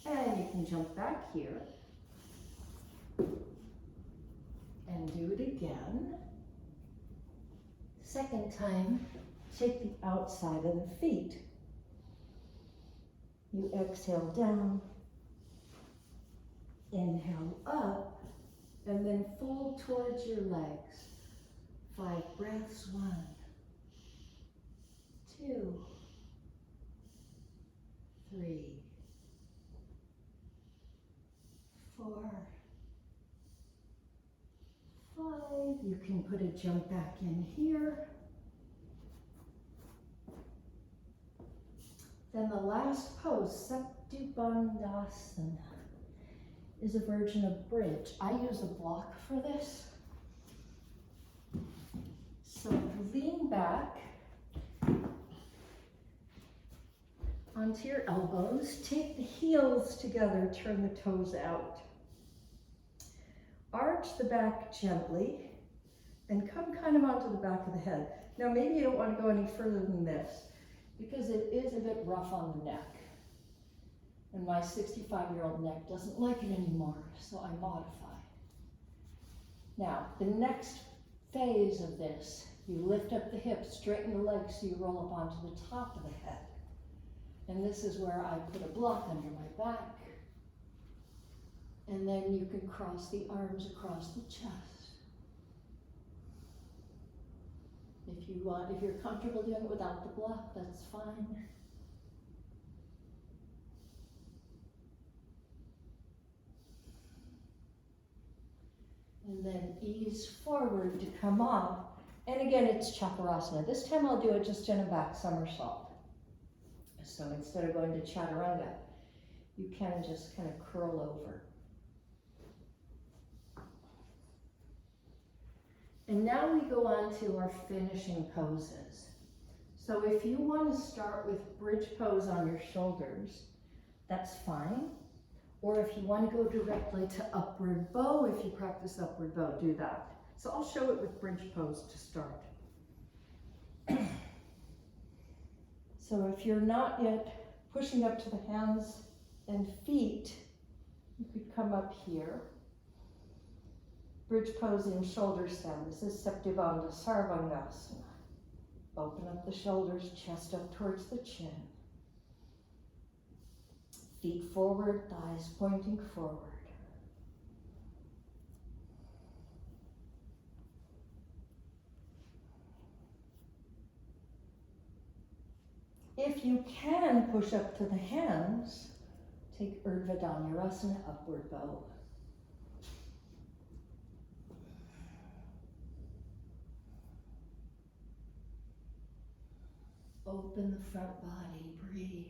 And you can jump back here and do it again. Second time, take the outside of the feet. You exhale down, inhale up, and then fold towards your legs. 5 breaths, 1, 2, 3, 4, 5. You can put a jump back in here. Then the last pose, Bandhasana, is a version of bridge. I use a block for this. So lean back onto your elbows, take the heels together, turn the toes out. Arch the back gently and come kind of onto the back of the head. Now maybe you don't want to go any further than this because it is a bit rough on the neck. And my 65-year-old neck doesn't like it anymore, so I modify. Now, the next phase of this, you lift up the hips, straighten the legs so you roll up onto the top of the head. And this is where I put a block under my back. And then you can cross the arms across the chest. If you're comfortable doing it without the block, that's fine. And then ease forward to come up. And again, it's Chakrasana. This time I'll do it just in a back somersault. So instead of going to Chaturanga, you can just kind of curl over. And now we go on to our finishing poses. So if you want to start with bridge pose on your shoulders, that's fine. Or if you want to go directly to upward bow, if you practice upward bow, do that. So I'll show it with bridge pose to start. So if you're not yet pushing up to the hands and feet, you could come up here. Bridge pose in shoulder stand. This is Bandha Sarvangasana. Open up the shoulders, chest up towards the chin. Feet forward, thighs pointing forward. If you can push up to the hands, take Urdhva Dhanurasana, upward bow. Open the front body, breathe.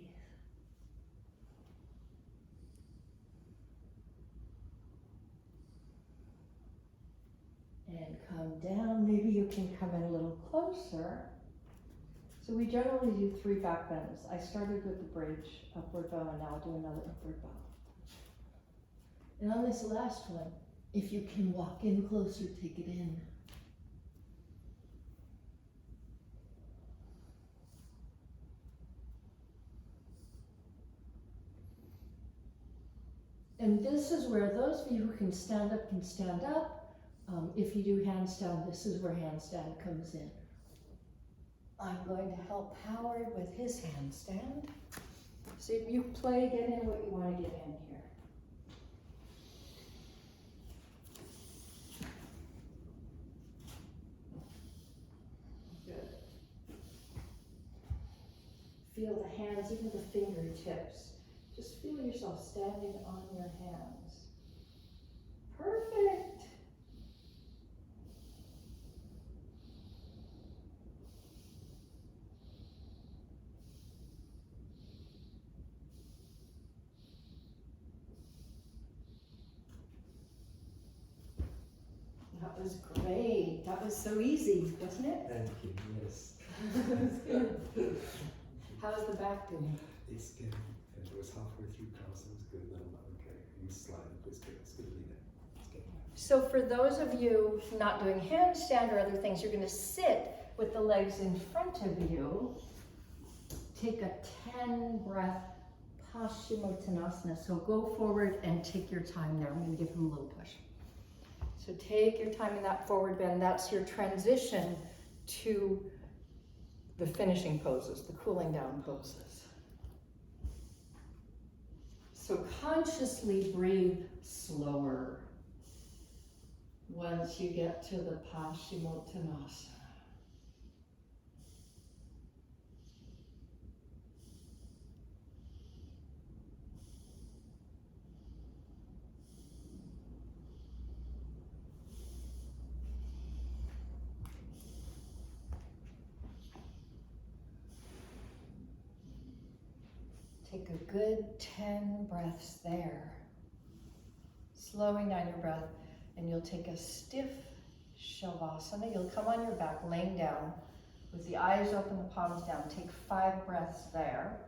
And come down. Maybe you can come in a little closer. So we generally do 3 back bends. I started with the bridge, upward bow, and now I'll do another upward bow. And on this last one, if you can walk in closer, take it in. And this is where those of you who can stand up can stand up. If you do handstand, this is where handstand comes in. I'm going to help Howard with his handstand. So you play, get in what you want to get in here. Good. Feel the hands, even the fingertips. Just feel yourself standing on your hands. Perfect. That was great. That was so easy, wasn't it? Thank you, yes. That was good. How's the back doing? It's good. And it was halfway through class, it was good. Then I'm like, okay, I'm sliding, but it's good. It's good to leave it. It's good. So for those of you not doing handstand or other things, you're going to sit with the legs in front of you. Take a 10-breath Paschimottanasana. So go forward and take your time there. I'm going to give him a little push. So take your time in that forward bend. That's your transition to the finishing poses, the cooling down poses. So consciously breathe slower once you get to the Paschimottanasana. a good 10 breaths there. Slowing down your breath, and you'll take a stiff Shavasana. You'll come on your back, laying down with the eyes open, the palms down. Take 5 breaths there.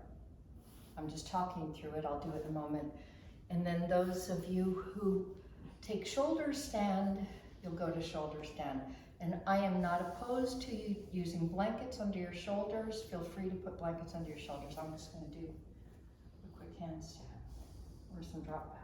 I'm just talking through it. I'll do it in a moment. And then those of you who take shoulder stand, you'll go to shoulder stand. And I am not opposed to you using blankets under your shoulders. Feel free to put blankets under your shoulders. I'm just going to do a quick handstand or some drop backs.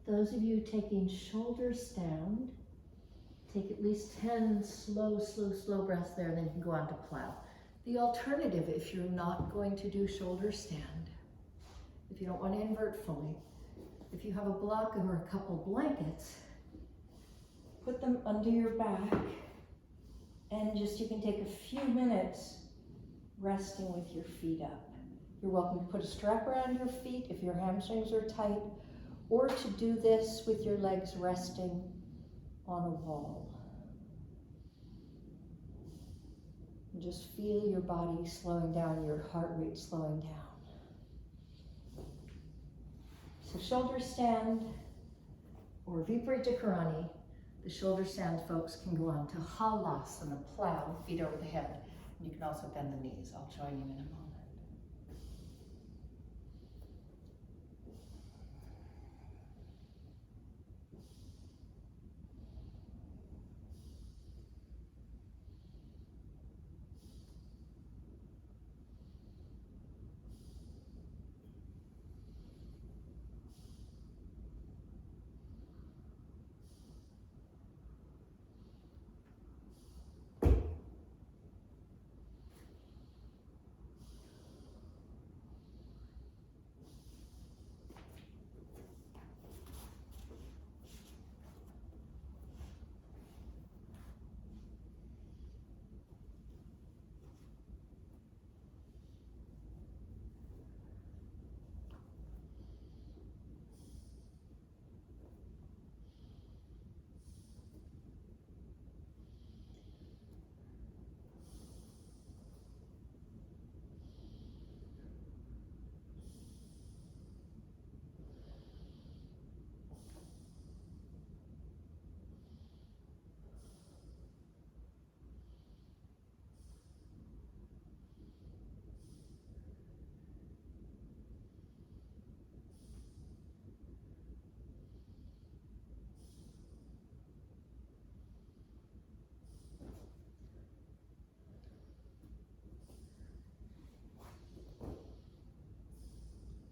Those of you taking shoulder stand, take at least 10 slow breaths there, and then you can go on to plow. The alternative, if you're not going to do shoulder stand, if you don't want to invert fully, if you have a block or a couple blankets, put them under your back, and just you can take a few minutes resting with your feet up. You're welcome to put a strap around your feet if your hamstrings are tight, or to do this with your legs resting on a wall. And just feel your body slowing down, your heart rate slowing down. So shoulder stand or Viparita Karani. The shoulder stand folks can go on to Halasana, plow, feet over the head. And you can also bend the knees. I'll join you in a moment.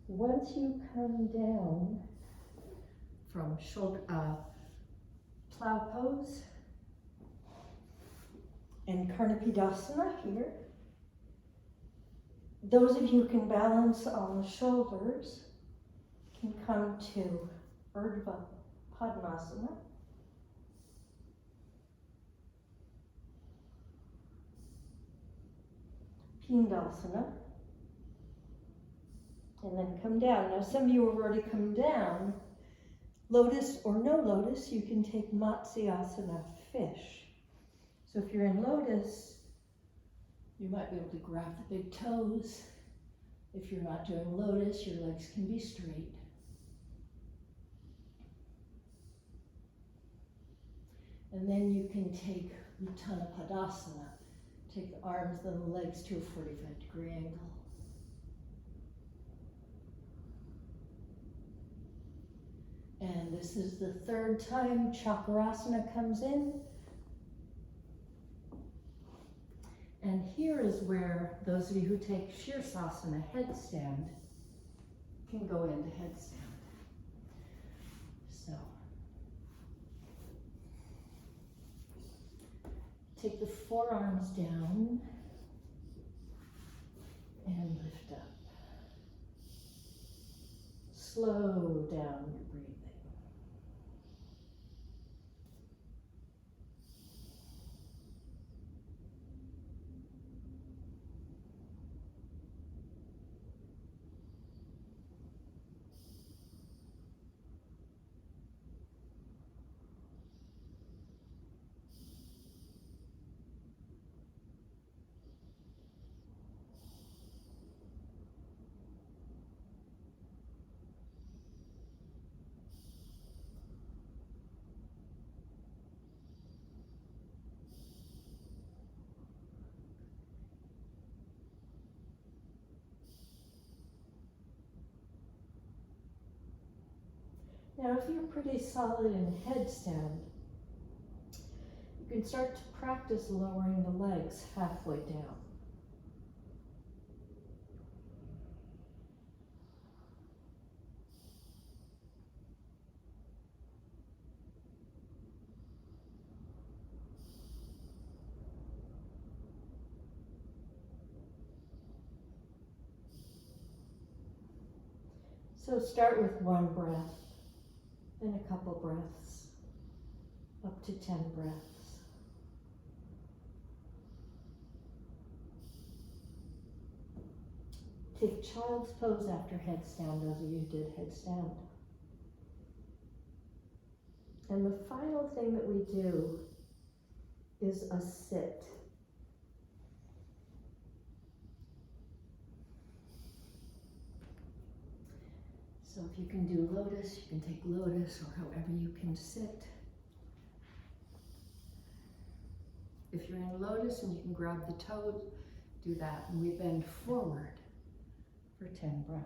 Once you come down from shoulder plow pose and Karnapidasana here, those of you who can balance on the shoulders can come to Urdhva Padmasana. Pindasana. And then come down. Now some of you have already come down. Lotus or no lotus, you can take Matsyasana, fish. So if you're in lotus, you might be able to grab the big toes If you're not doing lotus, your legs can be straight. And then you can take Uttanapadasana. Take the arms and the legs to a 45-degree angle. And this is the third time Chakrasana comes in. And here is where those of you who take Shirsasana, headstand, can go into headstand. So, take the forearms down and lift up. Slow down your breathing. Now, if you're pretty solid in headstand, you can start to practice lowering the legs halfway down. So start with one breath, then a couple breaths, up to 10 breaths. Take child's pose after headstand, those of you who did headstand. And the final thing that we do is a sit. So if you can do lotus, you can take lotus, or however you can sit. If you're in lotus and you can grab the toes, do that. And we bend forward for 10 breaths.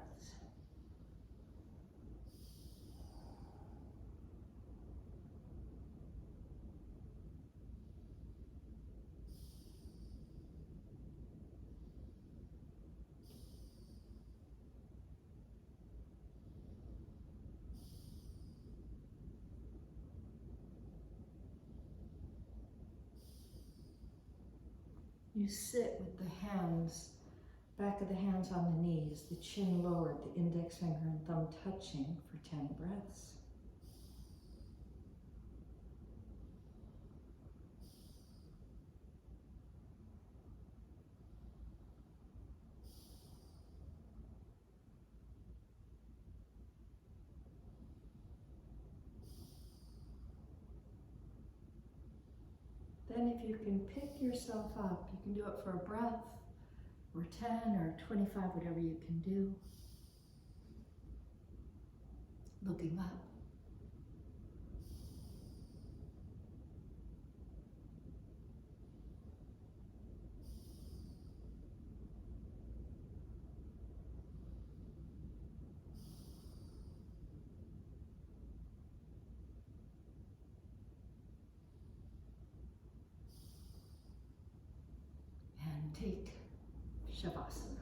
You sit with the hands, back of the hands on the knees, the chin lowered, the index finger and thumb touching for 10 breaths. Then if you can pick yourself up, you can do it for a breath, or 10, or 25, whatever you can do. Looking up. And take Shavasana.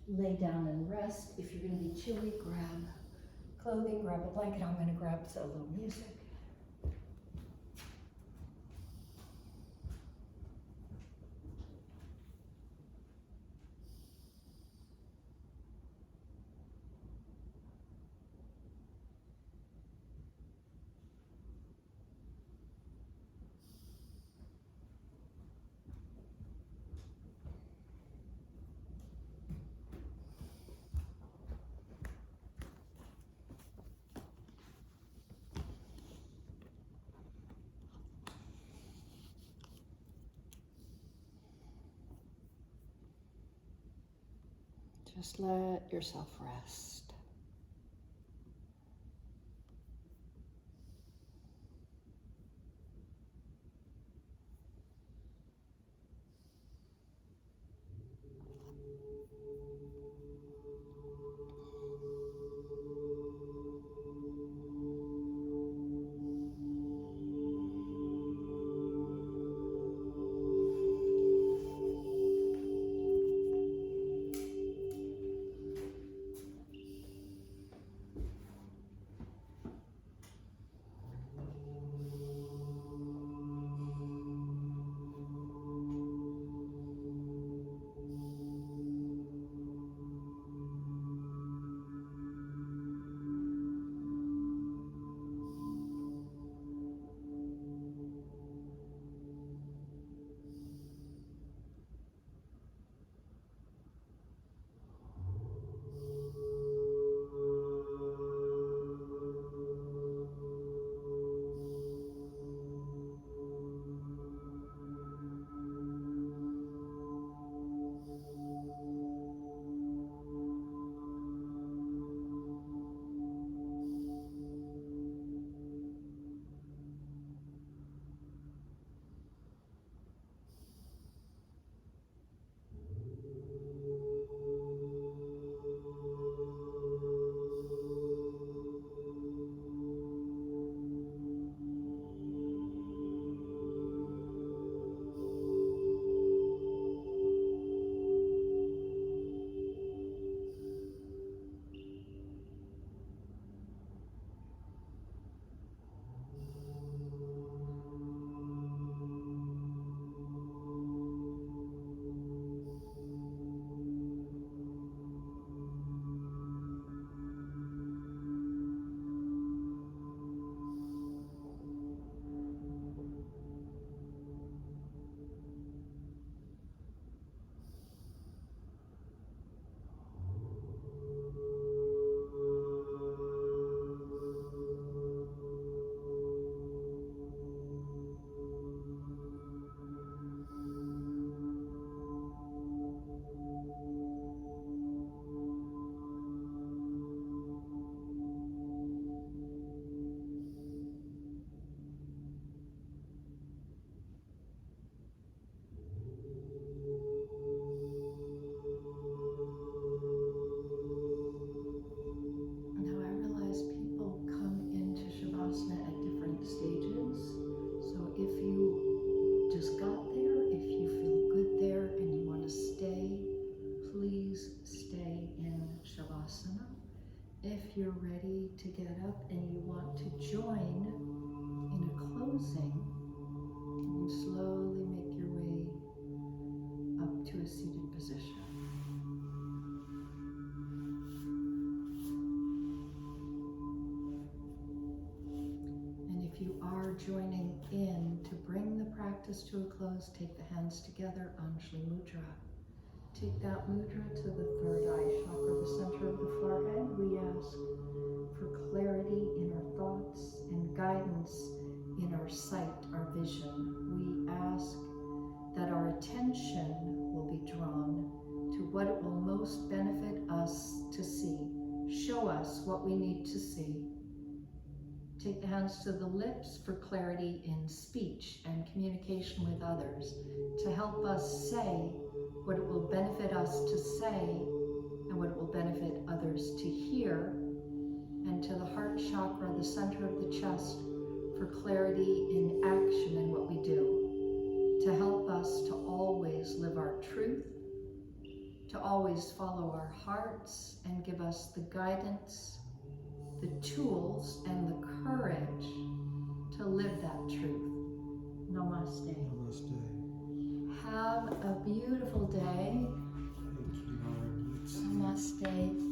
Lay down and rest. If you're going to be chilly, grab clothing, grab a blanket. I'm going to grab solo music. Just let yourself rest. Now I realize people come into Shavasana at different stages. So if you just got there, if you feel good there and you want to stay, please stay in Shavasana. If you're ready to get up and you want to join in a closing, you can slowly make your way up to a seated position. If you are joining in to bring the practice to a close, take the hands together, Anjali Mudra. Take that mudra to the third eye chakra, the center of the forehead. We ask for clarity in our thoughts and guidance in our sight, our vision. We ask that our attention will be drawn to what it will most benefit us to see. Show us what we need to see. Take the hands to the lips for clarity in speech and communication with others, to help us say what it will benefit us to say and what it will benefit others to hear. And to the heart chakra, the center of the chest, for clarity in action in what we do, to help us to always live our truth, to always follow our hearts and give us the guidance, the tools, and the courage to live that truth. Namaste. Namaste. Have a beautiful day. Thank you, Lord. Namaste.